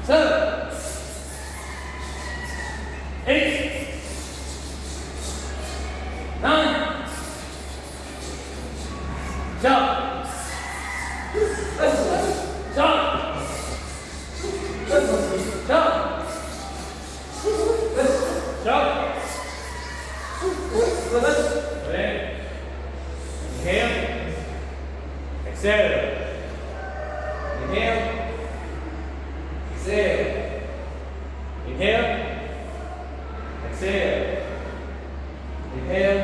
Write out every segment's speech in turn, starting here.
7, 8, 9, jump, jump, jump, jump. Okay. Inhale, exhale. Inhale, exhale. Inhale, exhale. Inhale,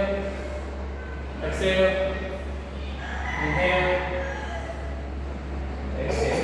exhale. Inhale, exhale.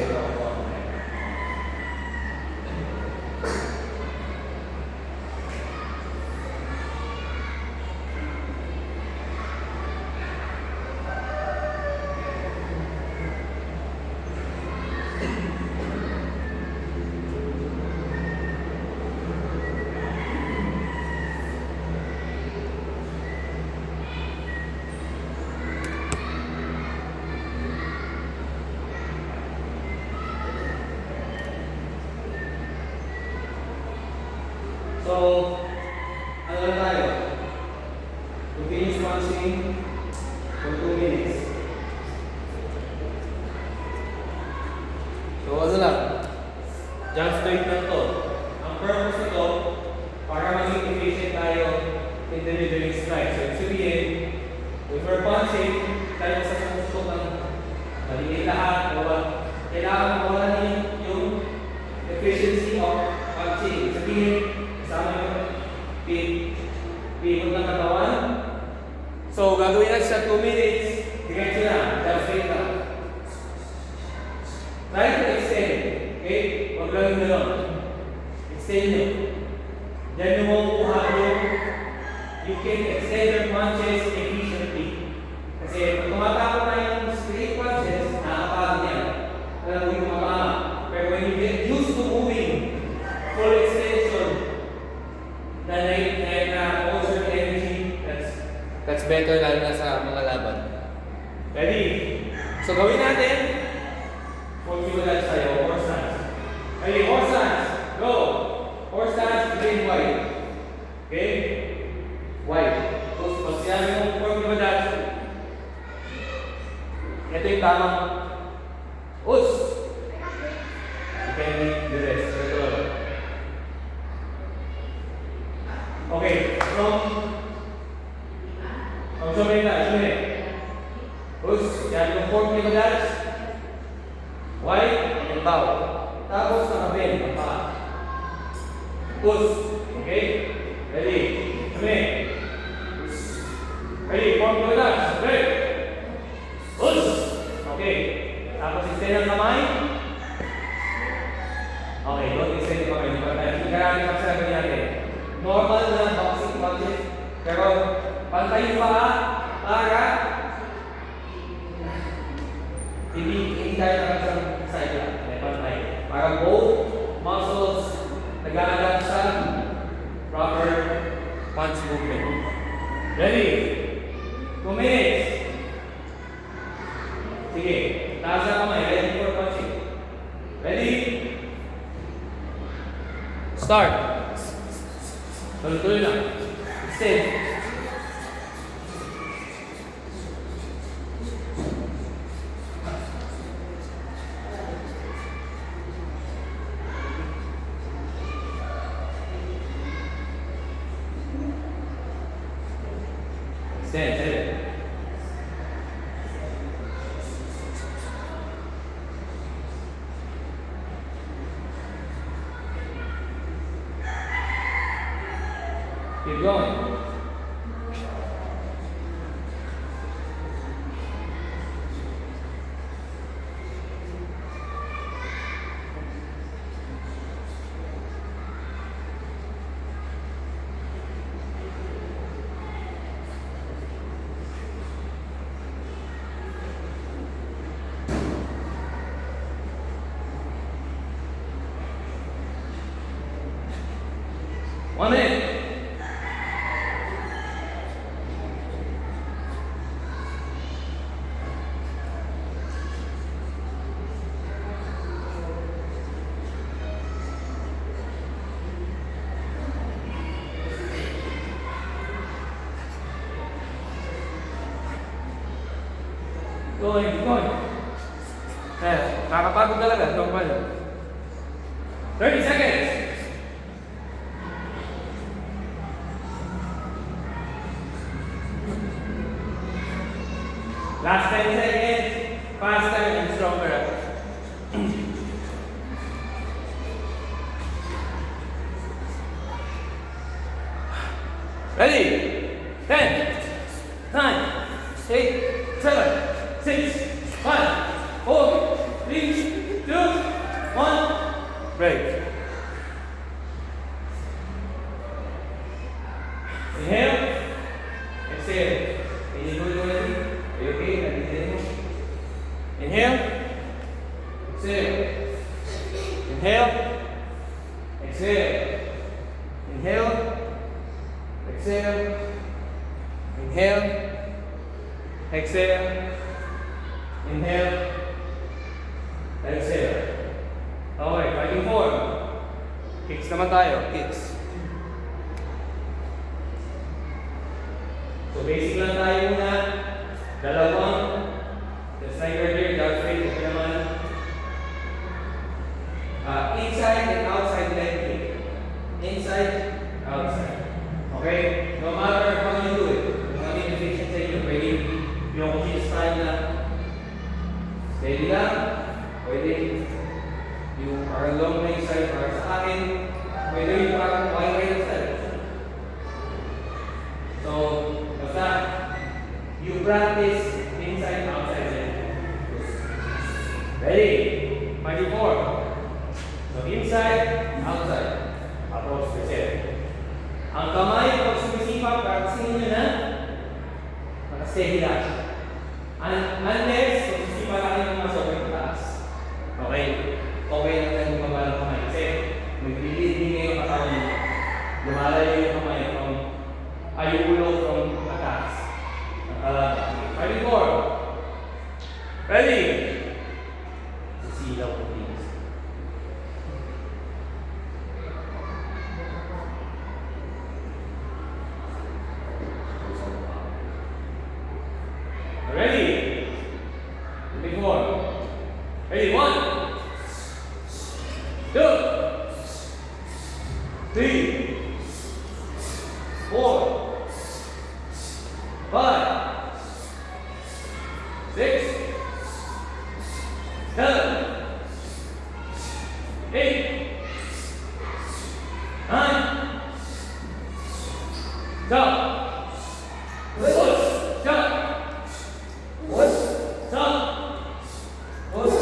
So, ano lang tayo? To finish punching for 2 minutes. So, ano lang? Jump straight lang to. Ang purpose nito, para maging efficient tayo in delivering strike. So, ibig sabihin, when we're punching, tayo sa sumusok ng maliit lahat, kailangan mawalan yung efficiency of punching. Ibig sabihin, kasama yung pihon ng katawan. So, gagawin natin sa 2 minutes. Diretso na. Just straight lang. Try to extend. Okay? Huwag lang yung gano'n. Extend nyo. Diyan nyo makukuha yung you can extend your punches efficiently. Kasi pag tumatapon na yung straight punches, nakakapagod yan. Alam mo yung mababa. Pero when you get used to moving, full extension, na holds your energy, that's better lalo na sa mga laban. Ready? So gawin natin. Kung simulan tayo, horse stance. Ready, horse stance. Go! Horse stance, green, white. Okay? White. So, pag sinabi mo kung simulan, ito yung tamang us. You can make the rest. Okay, from sumay na, sumay. Push, yan yung fork ni Madals. White, and bow. Tapos nakabend, ang paa. Push, okay? Ready, sumay. Ready, fork ni Madals, ready. Push, okay. Tapos extend ang kamay. Okay, don't extend yung kamay. Hindi ka natin magsasabi natin. Normal na boxing punches, pero pantay yung paa para hindi tayo nakasang side lang, pantay. Para both muscles nag-a-adapt sa proper punch movement. Ready? 2 minutes. Sige, taas na kamay, ready for punching. Ready? Start. Tuloy-tuloy lang. Extend. Extend. Keep going. One minute. keep going. Nakakapagod talaga, normal. 30 seconds. Last 10 seconds. Faster and stronger. Ready? 10, 9, 8, 7, 6, 5, 4, 3, 2, 1. Break. Inhale. Exhale. Can you do it already? Are you okay? Inhale. Exhale. Inhale. Exhale. Inhale. Exhale. Inhale. Exhale. Inhale. Exhale. Okay, fighting form. Kicks naman tayo. Kicks. So basic lang tayo muna. Dalawang. Just like earlier, dog straight. Okay naman. Inside and outside leg kick. Inside, outside. Okay? No matter how you do it. Kung ano yung efficient sa inyo, pwede yung cheese style na steady lang. Pwede yung parang long leg side para sa akin. Pwede yung parang wide leg style. So, basta you practice inside, outside leg. Ready? 24. So, inside, outside. Approach the chair. Ang kamay, pag sumisipa, practicing nyo na naka-steady lang. Unless, kung sisipa lang yung mga sobrang taas. Okay? Okay lang tayo bumaba ng kamay. Kasi, mag-lead din ngayon katawan nyo. Lumalayo yung kamay from, yung ulo from ataas. 24. Ready? Sisilaw ko please. Ready? 24. Ready? 1, 2, 3, 4, 5, 6, 7, 8, 9, stop. Push, stop. Push, stop. Push,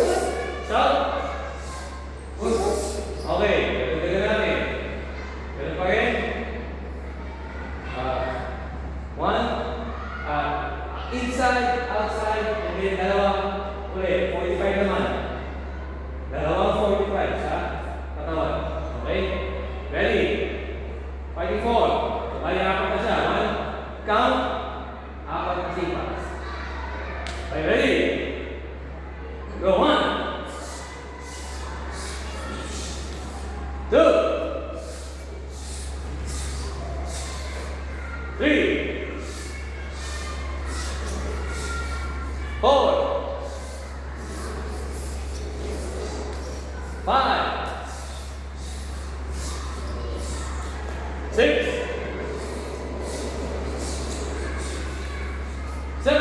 stop. Push. Okay, gagawin natin. Ganun pa rin. Inside, outside, and then dalawang ulit. 45 naman. Dalawang 45 sa katawan. Okay? Ready? Fighting forward. So, bali apat na siya. 1, count. Apat na sipa. Okay, ready? Go. 1, 2, 3, 4, 5, 6, 7,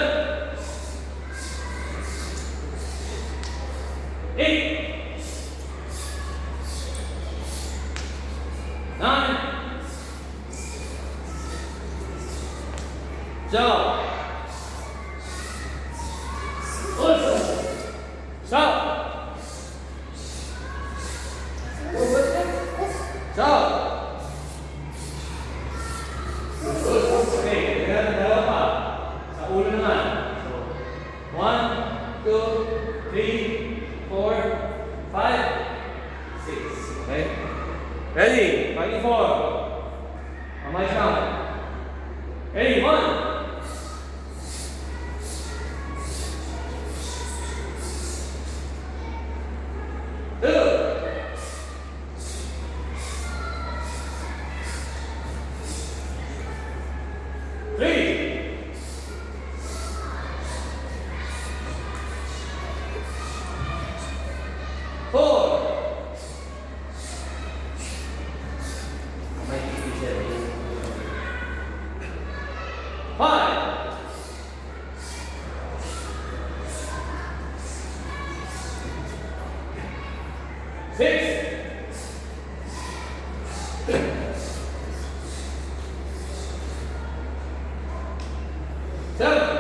8, 9, jump. Stop. Stop. Okay, dalawa pa. Sa ulo naman. So, 1, 2, 3, 4, 5, 6. Okay? Ready? Fighting for. Kamay count. Ready? 1. 2, 3, 4, 5, 6, 7, 8, 9, 6, 7, 8, 9, 10. Jump.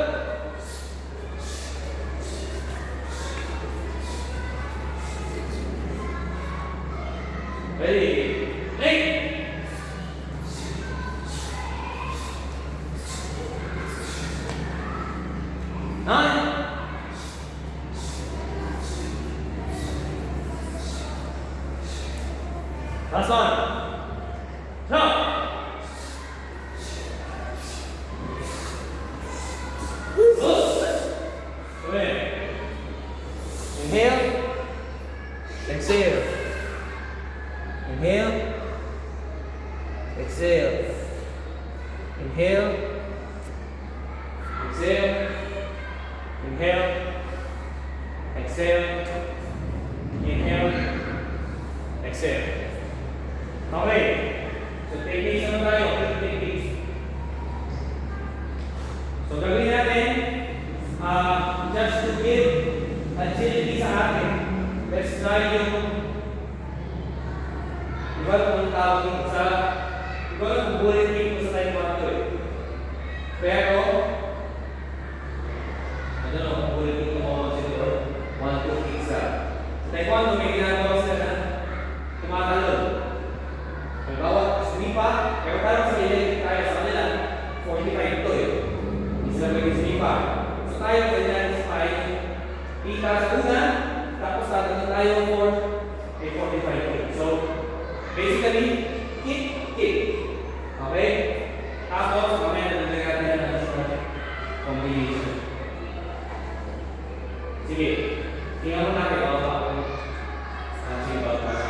Inhale, exhale. Inhale, exhale. Inhale, exhale. Inhale, exhale. Inhale, exhale. Okay. So techniques naman tayo. Techniques. So gagawin natin, just to give agility sa atin, let's try yung iba kung tawag yung sa iba kung bullet kick mo sa taekwondo eh. Pero I don't know kung bullet kick mo siguro 1-2 kicks ka. Sa taekwondo may ginagawa sila na tumatalon. Halimbawa, snipa, pero parang sa ilan tayo sa kanila 45 to eh. Hindi sila pwede snipa. So tayo pwede natin spike kita sa una, tapos tatanong tayo for a 45 kick. So, basically, kick, kick. Okay? Tapos, mamaya nalagyan natin ang sa combination. Sige, tingnan mo natin ako ako. Sige, bago para.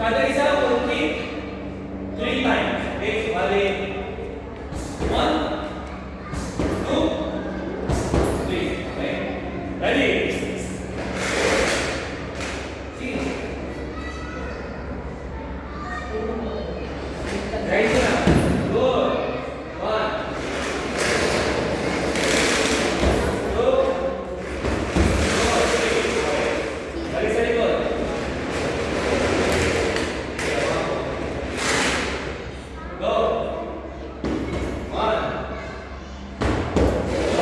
Kada isa will kick 3 times. Okay, so Try nyo na. Good. 1. 2. Balik sa likod. Go. 1. 2.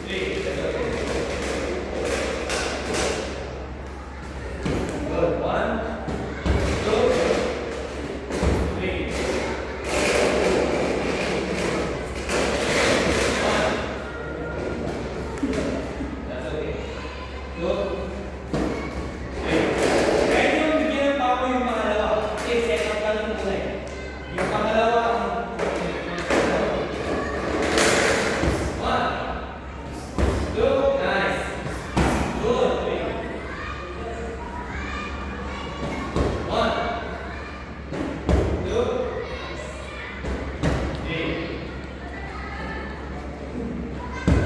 3. Good. 1. 2. 3. 1. That's okay. 2. 3. Kaya nyo bigyan ng pako yung pangalawa. Kasi second ka lang muna eh. Yung pangalawa ang 1. 2. Nice. Good. 3. 1. 2. 3.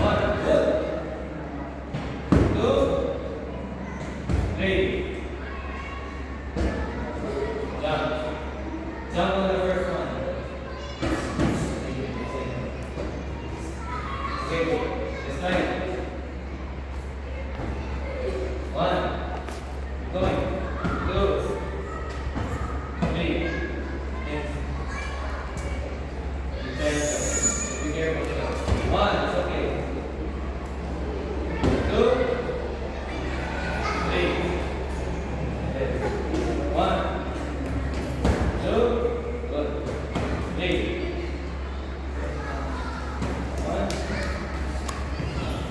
1. Good. 2. 3. Jump. Jump on the first one. Okay. Let's try it. 1. Going. 2. 3. And be careful. 1. It's okay. 2. 3. 1. 2. Good. 3. 1. 2.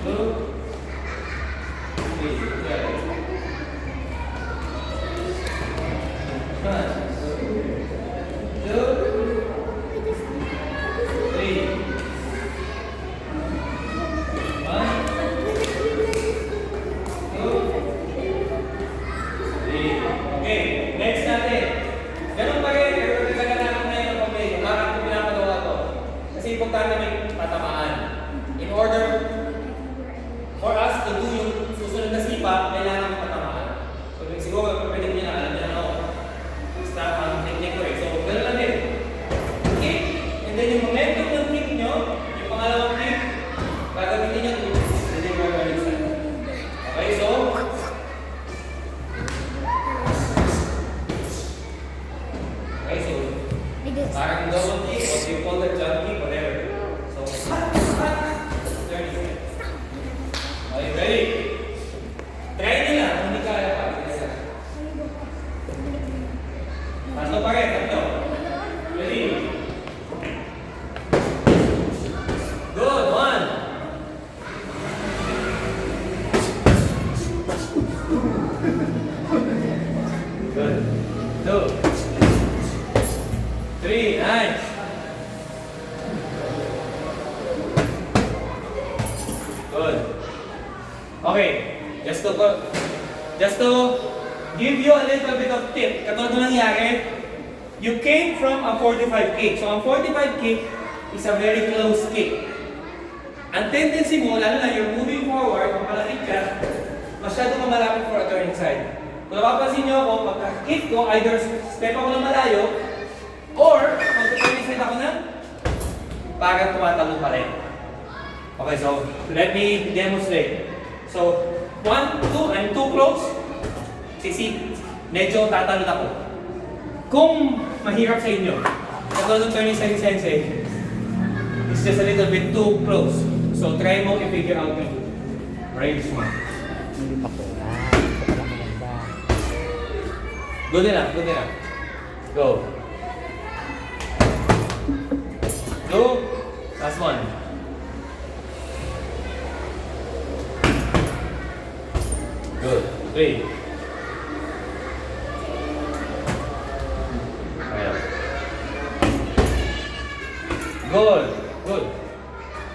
3. Good. 1. 2. 3. 1. 2. 3. Okay, next natin. Ganun pa rin, pero talaga natin na yung pamilya. Bakit ko pinapagawa to? Kasi importante may patamaan. In order for us to do yung susunod na sipa, kailangan may patamaan. So, siguro, pwede nyo na, alam nyo na ako. Start ang technique ko eh. So, ganun lang din. Okay? And then yung momentum ng kick nyo, yung pangalawang kick, gagamitin nyo to deliver your balik side. Okay, so, parang double kick, or you call it jump kick, whatever. So, 30 seconds. Are you ready? Try nyo lang, kung hindi kaya pa. Tatlo pa rin, tatlo. Ready? Good, 1. Good. 2. 3, nice. Good. Okay, just to give you a little bit of tip. Katulad na nangyari, you came from a 45 kick. So, ang 45 kick is a very close kick. Ang tendency mo, lalo na you're moving forward, kung palakit ka, masyado ka malapit for a turning side. Kung napapansin nyo ako, pagka-kick ko, either step ako ng malayo, or, pag-turning side ako na, parang tumatalon pa rin. Okay, so, let me demonstrate. So, 1, 2, I'm too close. Medyo tatalon ako. Kung mahirap sa inyo, katulad ng turning side sensei, it's just a little bit too close. So, try mo i-figure out yung range mo. Good enough, good enough. Go. 2, last one. Good. 3. Ayan. Good. Good.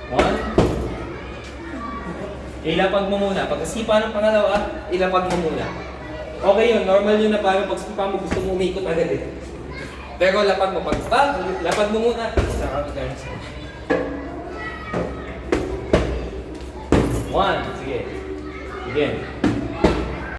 1. Ilapag mo muna. Pagkasipa ng pangalawa, ilapag mo muna. Okay yun. Normal yun na parang pagsipa mo gusto mo umikot agad eh. Pero lapag mo. Lapag mo muna. Saka ka-turn. 1. Sige. Again.